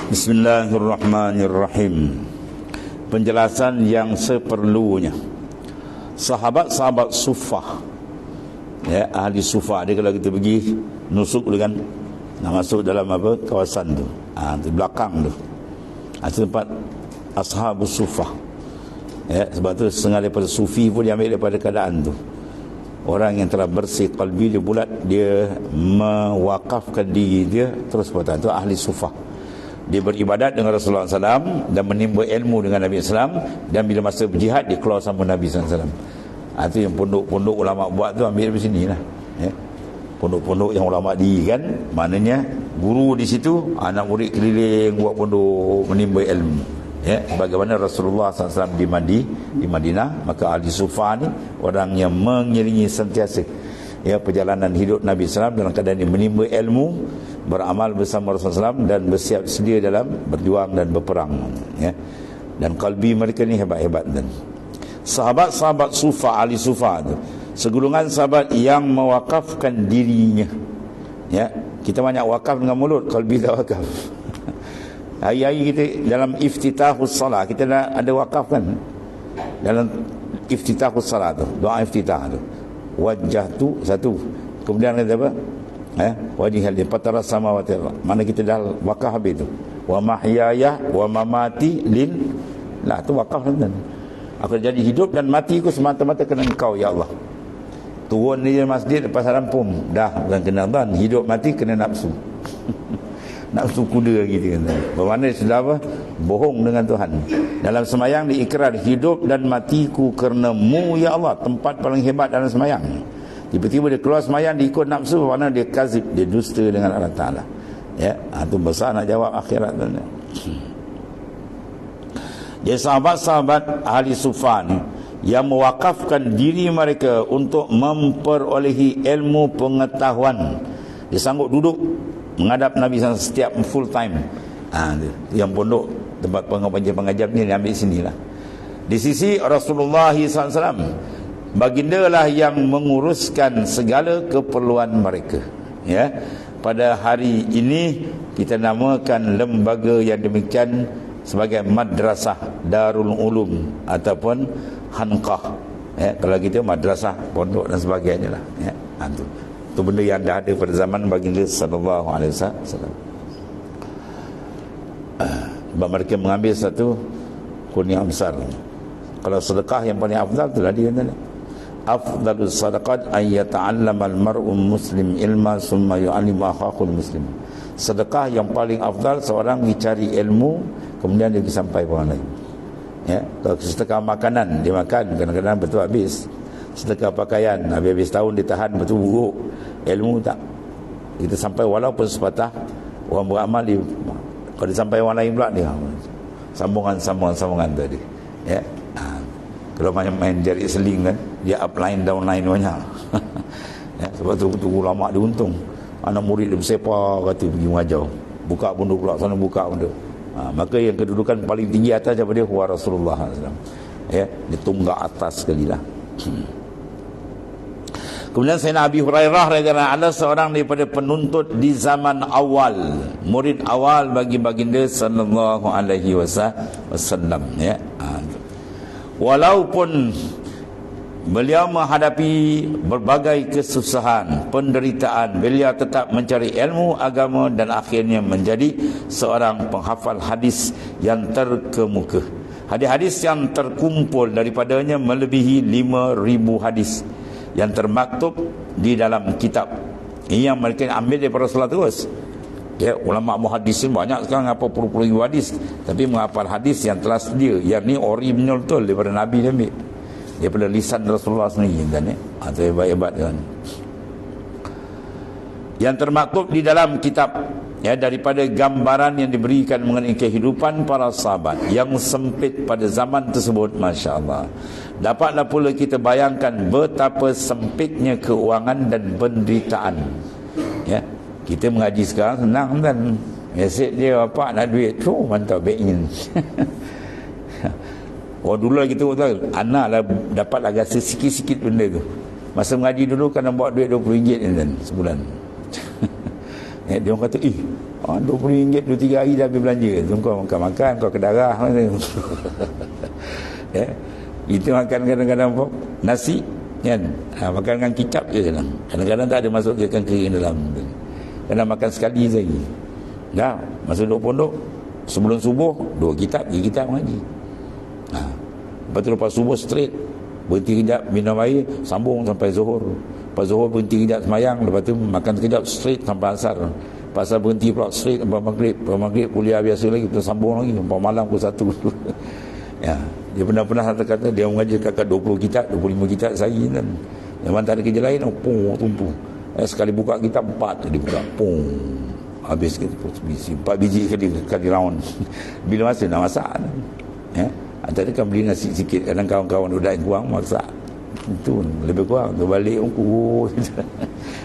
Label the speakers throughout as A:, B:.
A: Bismillahirrahmanirrahim. Penjelasan yang seperlunya. Sahabat-sahabat sufah, ya, ahli sufah dia kalau kita pergi nusuk tu kan, nak masuk dalam apa kawasan tu, di belakang tu, tempat ashabus sufah, ya, sebab tu setengah daripada sufi pun dia ambil daripada keadaan tu. Orang yang telah bersih qalbi dia bulat, dia mewakafkan diri dia terus pada tu ahli sufah. Dia beribadat dengan Rasulullah SAW dan menimba ilmu dengan Nabi SAW, dan bila masa berjihad dia keluar sama Nabi SAW. Itu yang pondok-pondok ulama buat tu, ambil dari sini lah, ya. Pondok-pondok yang ulama dirikan, maknanya guru di situ, anak murid keliling buat pondok menimba ilmu, ya. Bagaimana Rasulullah SAW di Madinah, maka ahli sufah ni orang yang mengiringi sentiasa, ya, perjalanan hidup Nabi SAW dalam keadaan dia menimba ilmu, beramal bersama Rasulullah SAW dan bersiap sedia dalam berjuang dan berperang, ya. Dan kalbi mereka ni hebat-hebat. Dan sahabat-sahabat sufah, ahli sufah tu segolongan sahabat yang mewakafkan dirinya, ya. Kita banyak wakaf dengan mulut, kalbi tak wakaf. Hari-hari kita dalam iftitahus salat kita ada wakaf kan, dalam iftitahus salat tu, doa iftitah tu, wajah tu satu, kemudian kata apa, wajhal li fatara samawati, mana kita dah wakaf habis tu, wa mahyaya wa mamati lillah, tu wakaf kan. Aku jadi hidup dan matiku semata-mata kerana Engkau ya Allah. Turun di masjid lepas rampung dah bukan kena dan hidup mati kena nafsu. Nafsu kuda gitu kan. Bermakna sudah apa? Bohong dengan Tuhan. Dalam semayang diikrar hidup dan matiku kerana-Mu ya Allah, tempat paling hebat dalam semayang. Tiba-tiba dia keluar semayang diikut nafsu, bermakna dia kazib, dia dusta dengan Allah Ta'ala, ya. Itu besar nak jawab akhirat tu. Dia sahabat-sahabat ahli sufah ni yang mewakafkan diri mereka untuk memperolehi ilmu pengetahuan. Dia sanggup duduk menghadap Nabi SAW setiap full time. Yang pondok tempat pengajar ni dia ambil sinilah. Di sisi Rasulullah SAW, baginda lah yang menguruskan segala keperluan mereka, ya. Pada hari ini kita namakan lembaga yang demikian sebagai madrasah Darul Ulum ataupun Hanqah, ya. Kalau kita madrasah, pondok dan sebagainya lah, ya. Itu benda yang dah ada pada zaman baginda sallallahu alaihi wasallam. Sebab mereka mengambil satu kurnia besar. Kalau sedekah yang paling afdal itulah dia kata, afdalus sadaqat ay yata'allama al-mar'u muslim ilma summa yu'allimu akhahul muslim. Sedekah yang paling afdal seorang mencari ilmu kemudian dia sampai ke orang lain, ya. Kalau sedekah makanan dia makan kadang-kadang betul habis, sedekah pakaian habis tahun ditahan betul buruk, ilmu tak kita sampai walaupun sepatah orang beramal dia, kalau dia sampai orang lain pula dia sambungan tadi, ya. Kalau main jari seling kan, dia upline downline banyak. Ya, sebab tu ulama dia untung, anak murid dia bersepah kata pergi mengajar, buka pondok pula sana, buka pondok. Maka yang kedudukan paling tinggi atas daripada dia huwa Rasulullah SAW, ya. Dia tunggak atas sekali lah. Kemudian Sayyidina Abi Hurairah radhiyallahu anhu, seorang daripada penuntut di zaman awal, murid awal bagi baginda sallallahu alaihi wasallam, ya. Walaupun beliau menghadapi berbagai kesusahan, penderitaan, beliau tetap mencari ilmu agama dan akhirnya menjadi seorang penghafal hadis yang terkemuka. Hadis-hadis yang terkumpul daripadanya melebihi 5,000 hadis yang termaktub di dalam kitab. Ini yang mereka ambil daripada Rasulullah terus, ya. Ulama muhaddisin banyak sekarang apa puluh-puluh ribu hadis, tapi menghafal hadis yang telah sedia, yang ni original betul daripada Nabi dia ambil daripada lisan Rasulullah sendiri kan, ya. Atau hebat-hebat kan, yang termaktub di dalam kitab, ya, daripada gambaran yang diberikan mengenai kehidupan para sahabat yang sempit pada zaman tersebut. Masya Allah, dapatlah pula kita bayangkan betapa sempitnya keuangan dan penderitaan, ya. Kita mengaji sekarang senang kan, mesej dia bapak nak duit tu mantap backin. Dulu kita tahu anak lah dapat agak sikit-sikit benda tu. Masa mengaji dulu kena bawa duit RM20 kan sebulan. Dia orang kata, RM20 2-3 hari dah habis belanja. Kau makan-makan, kau ke darah. Itu makan kadang-kadang nasi kan, makan dengan kicap je kadang-kadang tak ada masuk ikan kering dalam. Kena makan sekali saja. Dah masuk duduk pondok, sebelum subuh 2 kitab, 3 kitab mengaji. Lepas tu lepas subuh straight, berhenti kejap minum air, sambung sampai zuhur. Lepas zuhur berhenti kejap semayang, lepas tu makan sekejap straight sampai asar. Lepas asar berhenti pula straight sampai maghrib. Lepas maghrib kuliah biasa lagi, lepas sambung lagi sampai malam pukul 1. Dia pernah kata dia mengaji kakak 20 kitab, 25 kitab sehari kan. Memang tak ada kerja lain, tumpu. Sekali buka kitab 4 dia buka, habis kita 4 biji kali round. Bila masa nak masak antara kan beli nasi sikit, kadang kawan-kawan udah kurang masak itu lebih kurang tu balik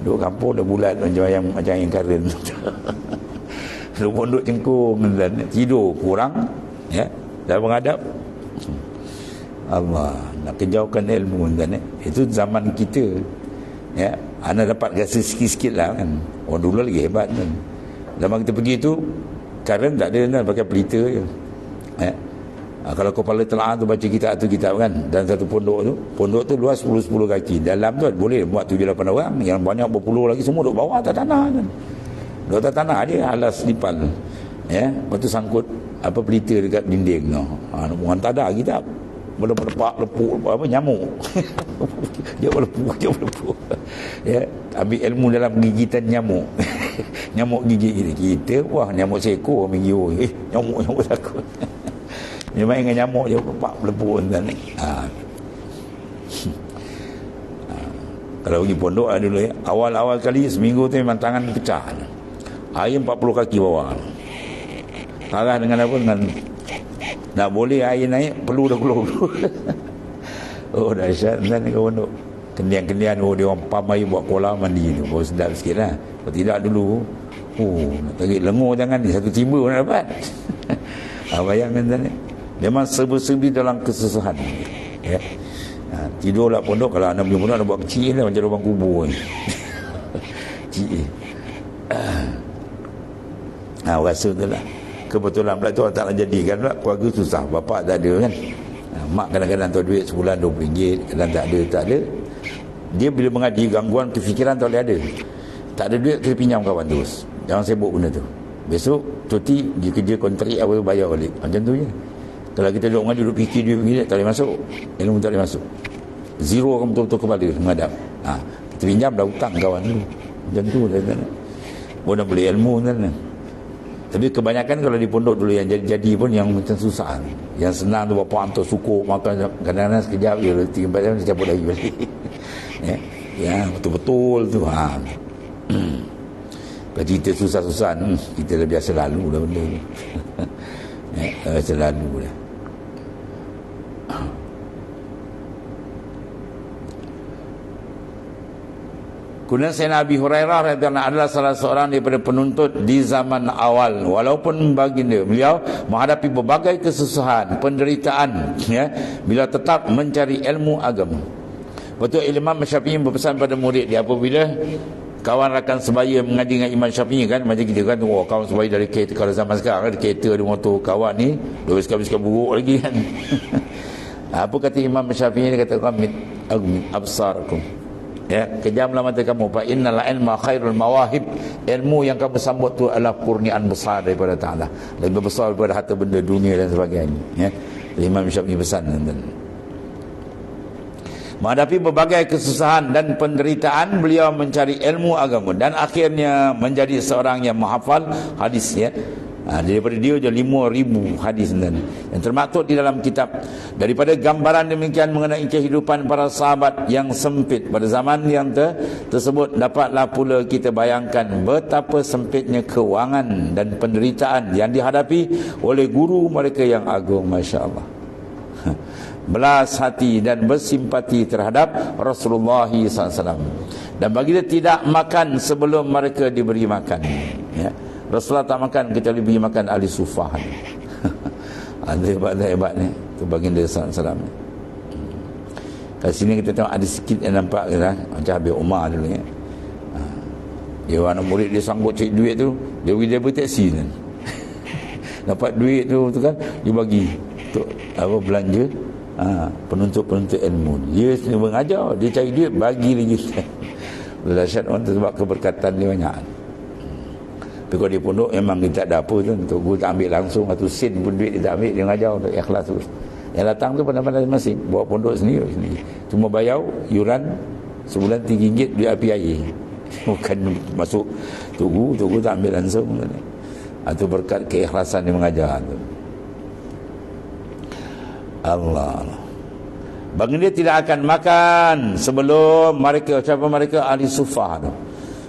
A: duduk kampung dah bulat macam yang karen. Duduk pondok cengkung dan tidur kurang dah menghadap Allah nak kejauhkan ilmu kan. Itu zaman kita anda dapat rasa sikit-sikit lah kan. Orang dulu lagi hebat kan. Zaman kita pergi tu karen tak ada, pakai pelita je. Kalau kepala telah tu baca kitab tu kan, dan satu pondok tu luas 10 kaki. Dalam tu boleh buat 7-8 orang, yang banyak berpuluh lagi semua duduk bawah atas tanah kan. Duduk atas tanah dia alas lipan. Lepas tu sangkut pelita dekat dinding tu. Orang tak ada kitab. Lepuk nyamuk. Dia berlepuk. Ambil ilmu dalam gigitan nyamuk. Nyamuk gigit kita, wah nyamuk seekor ambil gio. Nyamuk takut. Dia main dengan nyamuk dia berlepuk kan. Kalau pergi pondok dulu awal-awal kali seminggu tu memang tangan pecah. Air 40 kaki bawah. Tarah dengan apa? Dengan nak boleh air naik, perlu dah keluar. Dahsyat kan ke pondok. Kendian-kendian dia orang pam air buat kolam mandi tu. Baru sedap sikit lah. Kalau tidak dulu, nak tarik lengur jangan ni, satu timba nak dapat. Bayangkan tadi. Memang serba-serbi dalam kesusahan. Tidurlah pondok. Kalau anda punya pondok nak buat kecil lah, macam lubang kubur ni. Kecil. Rasa tu lah. Kebetulan pula tu tak nak jadikan pula. Keluarga susah, bapak tak ada kan. Mak kadang-kadang tahu duit sebulan RM20, kadang tak ada. Dia bila mengaji, gangguan kefikiran tak boleh ada. Tak ada duit, kita pinjam kawan terus. Jangan sibuk benda tu. Besok cuti, dia kerja kontrak apa tu bayar balik. Macam tu je. Kalau kita duduk mengaji, duduk fikir duit tak boleh masuk, ilmu tak boleh masuk. Zero akan betul-betul kepala menghadap. Kita pinjam dah hutang kawan dulu. Macam tu boleh beli ilmu kan. Tapi kebanyakan kalau di pondok dulu yang jadi pun yang macam susah. Yang senang tu bapak hantar sukup makan kadang-kadang sekejap je 3-4 jam dia cabut lagi balik. Betul-betul tu. Kalau cerita susah-susah kita dah biasa lalu dah benda tu. Biasa lalu dah. Kemudian Sayyidina Abi Hurairah radhiyallahu adalah salah seorang daripada penuntut di zaman awal. Walaupun baginda beliau menghadapi berbagai kesusahan, penderitaan, bila tetap mencari ilmu agama. Betul Imam Syafi'i berpesan pada murid dia apabila kawan rakan sebaya mengaji dengan Imam Syafi'i kan, macam kita kan, kawan sebaya dari kereta. Kalau zaman sekarang ada kereta, ada motor, kawan ni dua sekali buruk lagi kan. Apa kata Imam Syafi'i? Dia kata qamit absarakum, kejamlah mata kamu, fa innal ilma khairul mawahib. Ilmu yang kamu sambut tu adalah kurniaan besar daripada Ta'ala, lebih besar daripada harta benda dunia dan sebagainya. Imam Syafi'i pesan. Menghadapi berbagai kesusahan dan penderitaan, beliau mencari ilmu agama dan akhirnya menjadi seorang yang menghafal hadis. Daripada dia je 5,000 hadis yang termaktub di dalam kitab. Daripada gambaran demikian mengenai kehidupan para sahabat yang sempit pada zaman yang tersebut, dapatlah pula kita bayangkan betapa sempitnya kewangan dan penderitaan yang dihadapi oleh guru mereka yang agung. Masya Allah. Belas hati dan bersimpati terhadap Rasulullah SAW, dan baginda tidak makan sebelum mereka diberi makan. Rasulullah tak makan kecuali beri makan ahli sufah. Ada hebat ni tu baginda SAW. Kat sini kita tengok ada sikit yang nampak macam Habib Umar dulu Dia anak murid dia sanggup cari duit tu, dia pergi driver taksi kan. Dapat duit tu kan, dia bagi untuk apa, belanja penuntut-penuntut ilmu. Dia sendiri mengajar, dia cari duit bagi lagi. Dahsyat orang tu sebab keberkatan dia banyak. Tapi kalau di pondok memang dia tak ada apa tu, untuk guru tak ambil langsung, atau sen pun duit dia tak ambil, dia mengajar untuk ikhlas terus. Yang datang tu pandai-pandai masing, bawa pondok sendiri. Cuma bayar yuran sebulan RM3 duit api air. Bukan masuk tugu tak ambil langsung. Itu berkat keikhlasan dia mengajar tu. Allah. Bagi dia tidak akan makan sebelum mereka, siapa mereka? Ahli Sufah tu.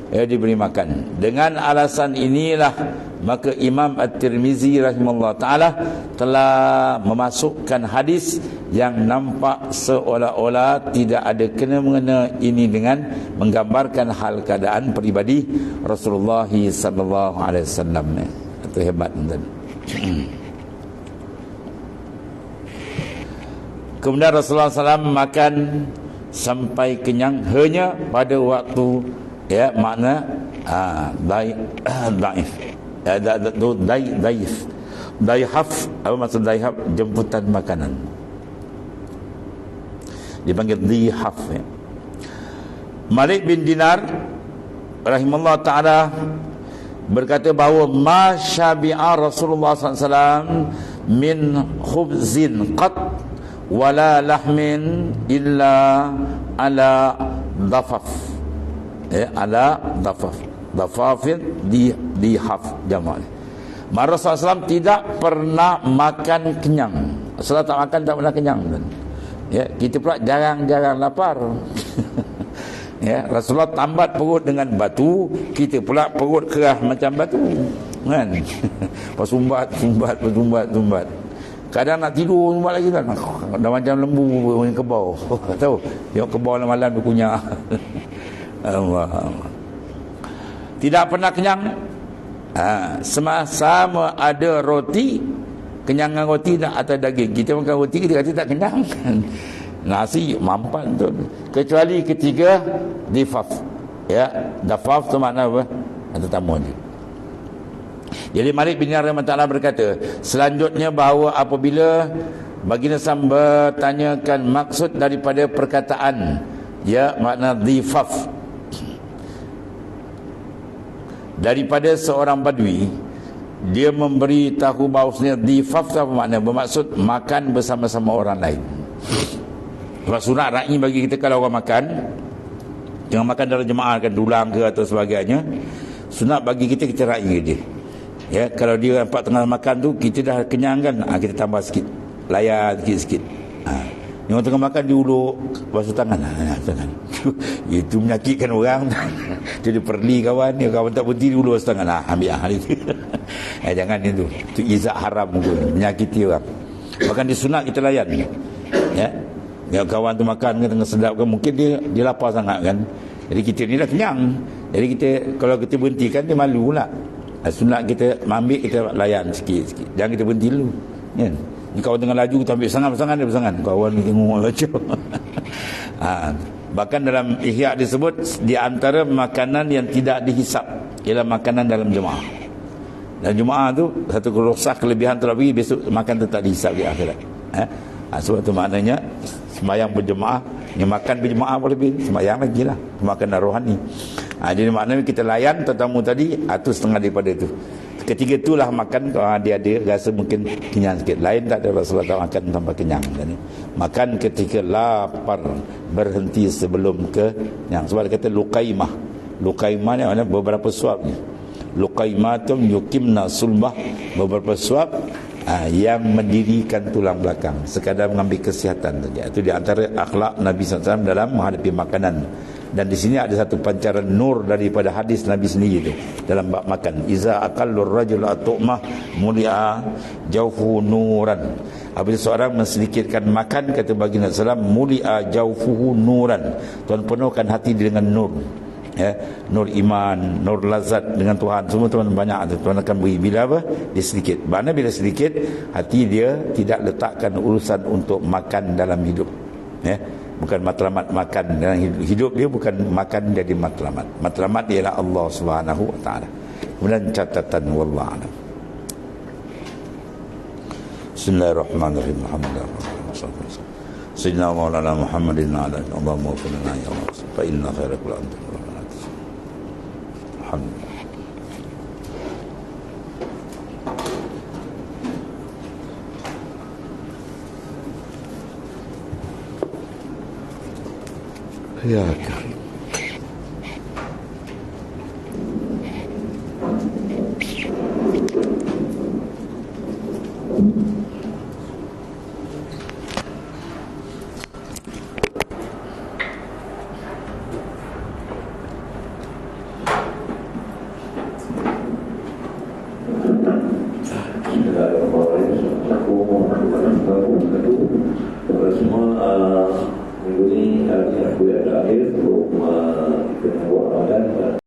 A: Diberi makan. Dengan alasan inilah maka Imam At-Tirmizi rahimahullah ta'ala telah memasukkan hadis yang nampak seolah-olah tidak ada kena-mengena ini dengan menggambarkan hal keadaan peribadi Rasulullah sallallahu alaihi wasallam. Itu hebat tuan. Kemudian Rasulullah SAW makan sampai kenyang hanya pada waktu makna daif. Daihaf, apa maksud daihaf? Jemputan makanan. Dipanggil dihaf. Malik bin Dinar rahimahullah ta'ala berkata bahawa ma syabi'a Rasulullah SAW min khubzin qat wala lahmin illa ala dhafaf. Ala dhafaf. Dhafafin dihaf jamak. Rasulullah SAW tidak pernah makan kenyang. Rasulullah tak makan, tak pernah kenyang. Kita pula jarang-jarang lapar. Rasulullah tambat perut dengan batu, kita pula perut kerah macam batu. Kan? Sumbat. Kadang nak tidur sumbat lagi kan. Dah macam lembu yang kebau. Tahu? Tengok kebau malam dia kunyah. Allah. Tidak pernah kenyang. Sama ada roti, kenyangan roti atau daging. Kita makan roti, kita kata tak kenyang. Nasi mampan tu. Kecuali ketiga difaf. Dafaf tu makna apa? Tetamu je. Jadi Malik bin Dinar rahimahullah berkata, selanjutnya bahawa apabila baginda SAW bertanyakan maksud daripada perkataan makna difaf daripada seorang badui, dia memberi tahu bahawasanya difaf apa makna? Bermaksud makan bersama-sama orang lain. Sebab sunat ra'i bagi kita kalau orang makan, jangan makan dalam jemaah kan, dulang ke atau sebagainya. Sunat bagi kita ra'i dia. Kalau dia nampak tengah makan tu, kita dah kenyang kan, kita tambah sikit, layan sikit-sikit. Yang tengah makan diuluk, basuh tangan. Tangan. Itu menyakitkan orang. Jadi perli kawan tak berhenti diuluk basuh tangan. Ambil itu. Jangan itu. Itu izak haram tu, menyakiti orang. Bahkan disunat kita layan. Kawan tu makan kan, tengah sedap kan, mungkin dia lapar sangat kan. Jadi kita ni dah kenyang. Jadi kita, kalau kita berhentikan, dia malu pula. Sunat kita ambil, kita layan sikit-sikit. Jangan kita berhenti dulu. Kawan tengah laju, kita ambil sangat-sangat dia bersangat. Kawan ni tengok laju. Bahkan dalam Ihya disebut, di antara makanan yang tidak dihisap ialah makanan dalam jemaah. Dan jemaah tu satu kelebihan tu lagi, besok makan tu tak dihisap di akhirat. Sebab tu maknanya sembahyang berjemaah, yang makan berjemaah boleh lebih sembahyang lagi lah, makanan rohani. Jadi maknanya kita layan tetamu tadi, itu setengah daripada itu. Ketiga itulah makan, dia rasa mungkin kenyang sikit. Lain tak ada, Rasulullah tak makan tanpa kenyang. Makan ketika lapar, berhenti sebelum kenyang. Sebab dia kata luqaimah. Luqaimah ni mana beberapa suap ni. Luqaimatum yukimna sulbah, beberapa suap yang mendirikan tulang belakang, sekadar mengambil kesihatan saja. Itu di antara akhlak Nabi SAW dalam menghadapi makanan. Dan di sini ada satu pancaran nur daripada hadis Nabi sendiri itu dalam bab makan. Iza aqallur rajul at-tu'mah mulia jawfu nuran. Apabila seorang mensedikitkan makan, kata baginda sallallahu mulia jawfuhu nuran, Tuhan penuhkan hati dengan nur. Nur iman, nur lazat dengan Tuhan. Semua Tuhan banyak, Tuhan akan beri. Bila apa? Dia sedikit. Mana bila sedikit, hati dia tidak letakkan urusan untuk makan dalam hidup. Bukan matlamat makan. Hidup dia bukan makan jadi matlamat. Matlamat ialah Allah Subhanahu wa taala. Kemudian catatan wallahu a'lam. Bismillahirrahmanirrahim. Alhamdulillah. Sayyidina Maulana Muhammadin ala Allahumma ighfir lana ya Allah fa inna khairal anta. Alhamdulillah. Ya Karim.
B: Bismillahirrahmanirrahim. Assalamualaikum warahmatullahi wabarakatuh. Kepada semua